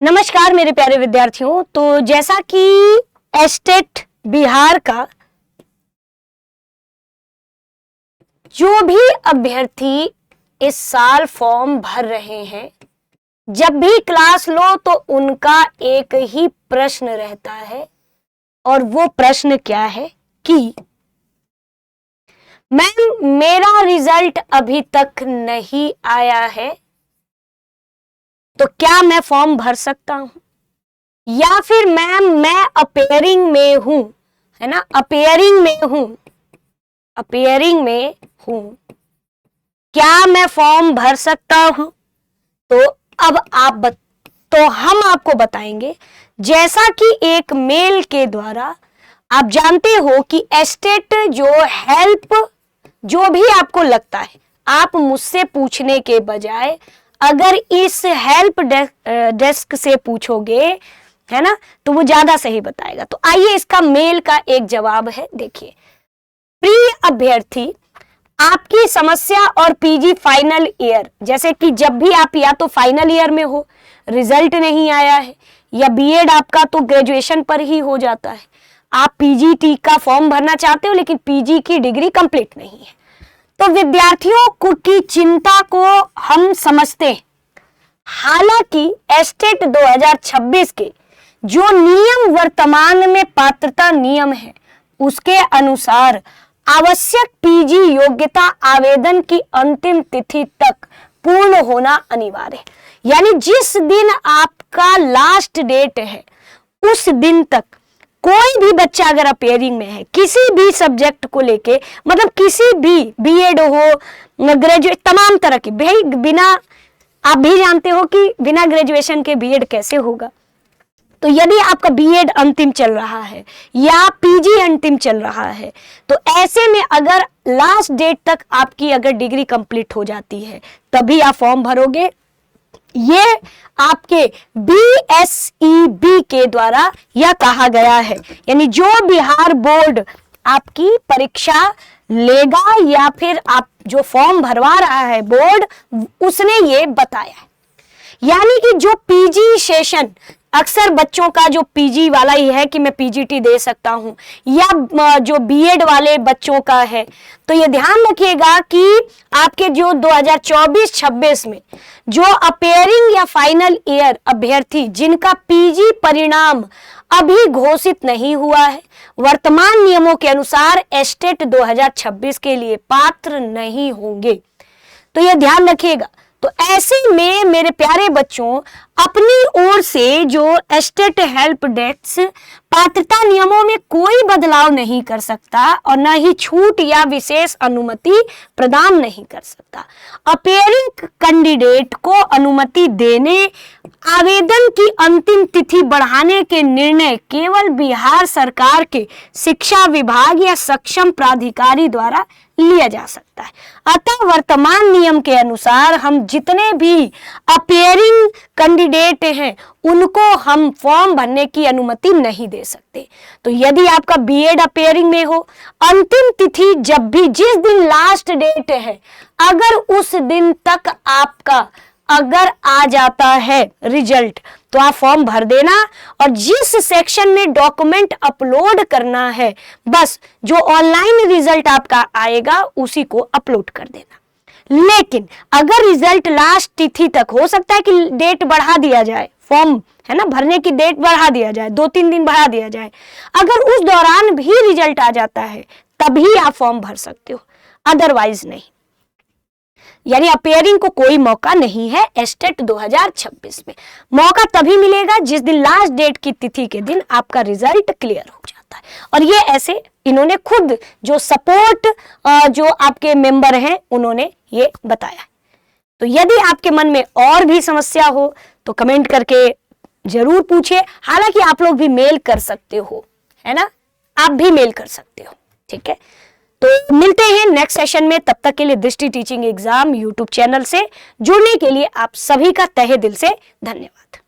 नमस्कार मेरे प्यारे विद्यार्थियों। तो जैसा कि एस्टेट बिहार का जो भी अभ्यर्थी इस साल फॉर्म भर रहे हैं, जब भी क्लास लो तो उनका एक ही प्रश्न रहता है और वो प्रश्न क्या है कि मैम मेरा रिजल्ट अभी तक नहीं आया है तो क्या मैं फॉर्म भर सकता हूं, या फिर मैम मैं अपेयरिंग में हूं, है ना, अपेयरिंग में हूं, क्या मैं फॉर्म भर सकता हूं। तो अब तो हम आपको बताएंगे, जैसा कि एक मेल के द्वारा आप जानते हो कि एस्टेट जो हेल्प जो भी आपको लगता है, आप मुझसे पूछने के बजाय अगर इस हेल्प डेस्क से पूछोगे, है ना, तो वो ज्यादा सही बताएगा। तो आइए इसका मेल का एक जवाब है, देखिए। प्रिय अभ्यर्थी, आपकी समस्या और पीजी फाइनल ईयर, जैसे कि जब भी आप या तो फाइनल ईयर में हो, रिजल्ट नहीं आया है, या बीएड आपका तो ग्रेजुएशन पर ही हो जाता है, आप पीजीटी का फॉर्म भरना चाहते हो लेकिन पीजी की डिग्री कंप्लीट नहीं है, तो विद्यार्थियों की चिंता को हम समझते हैं। हालांकि एस्टेट 2026 के जो नियम वर्तमान में पात्रता नियम है, उसके अनुसार आवश्यक पीजी योग्यता आवेदन की अंतिम तिथि तक पूर्ण होना अनिवार्य है। यानी जिस दिन आपका लास्ट डेट है उस दिन तक कोई भी बच्चा अगर अपेयरिंग में है किसी भी सब्जेक्ट को लेके, मतलब किसी भी बीएड हो, ग्रेजुएट, तमाम तरह की, भाई बिना, आप भी जानते हो कि बिना ग्रेजुएशन के बीएड कैसे होगा। तो यदि आपका बीएड अंतिम चल रहा है या पीजी अंतिम चल रहा है, तो ऐसे में अगर लास्ट डेट तक आपकी अगर डिग्री कंप्लीट हो जाती है तभी आप फॉर्म भरोगे। ये आपके BSEB के द्वारा यह कहा गया है, यानी जो बिहार बोर्ड आपकी परीक्षा लेगा या फिर आप जो फॉर्म भरवा रहा है बोर्ड, उसने ये बताया है। यानी कि जो पीजी सेशन, अक्सर बच्चों का जो पीजी वाला ही है कि मैं पीजीटी दे सकता हूं, या जो बीएड वाले बच्चों का है, तो ये ध्यान रखिएगा कि आपके जो 2024-26 में जो अपेयरिंग या फाइनल ईयर अभ्यर्थी जिनका पीजी परिणाम अभी घोषित नहीं हुआ है, वर्तमान नियमों के अनुसार एस्टेट 2026 के लिए पात्र नहीं होंगे। तो ये ध्यान रखिएगा। तो ऐसे में मेरे प्यारे बच्चों, अपनी ओर से जो एस्टेट हेल्प डेस्क पात्रता नियमों में कोई बदलाव नहीं कर सकता और न ही छूट या विशेष अनुमति प्रदान नहीं कर सकता। अपेयरिंग कैंडिडेट को अनुमति देने, आवेदन की अंतिम तिथि बढ़ाने के निर्णय केवल बिहार सरकार के शिक्षा विभाग या सक्षम प्राधिकारी द्वारा लिया जा सकता है। अतः वर्तमान नियम के अनुसार हम जितने भी अपेयरिंग कैंडिडेट हैं उनको हम फॉर्म भरने की अनुमति नहीं दे सकते। तो यदि आपका बीएड अपेयरिंग में हो, अंतिम तिथि जब भी, जिस दिन लास्ट डेट है, अगर उस दिन तक आपका अगर आ जाता है रिजल्ट, तो आप फॉर्म भर देना और जिस सेक्शन में डॉक्यूमेंट अपलोड करना है, बस जो ऑनलाइन रिजल्ट आपका आएगा उसी को अपलोड कर देना। लेकिन अगर रिजल्ट लास्ट तिथि तक, हो सकता है कि डेट बढ़ा दिया जाए, फॉर्म, है ना, भरने की डेट बढ़ा दिया जाए, 2-3 दिन बढ़ा दिया जाए, अगर उस दौरान भी रिजल्ट आ जाता है तभी आप फॉर्म भर सकते हो, अदरवाइज नहीं। यानी अपेयरिंग को कोई मौका नहीं है एस्टेट 2026 में। मौका तभी मिलेगा जिस दिन लास्ट डेट की तिथि के दिन आपका रिजल्ट क्लियर हो जाता है। और ये ऐसे इन्होंने खुद जो सपोर्ट जो आपके मेंबर हैं उन्होंने ये बताया। तो यदि आपके मन में और भी समस्या हो तो कमेंट करके जरूर पूछिए। हालांकि आप लोग भी मेल कर सकते हो, है ना, आप भी मेल कर सकते हो, ठीक है। तो मिलते हैं नेक्स्ट सेशन में। तब तक के लिए दृष्टि टीचिंग एग्जाम यूट्यूब चैनल से जुड़ने के लिए आप सभी का तहे दिल से धन्यवाद।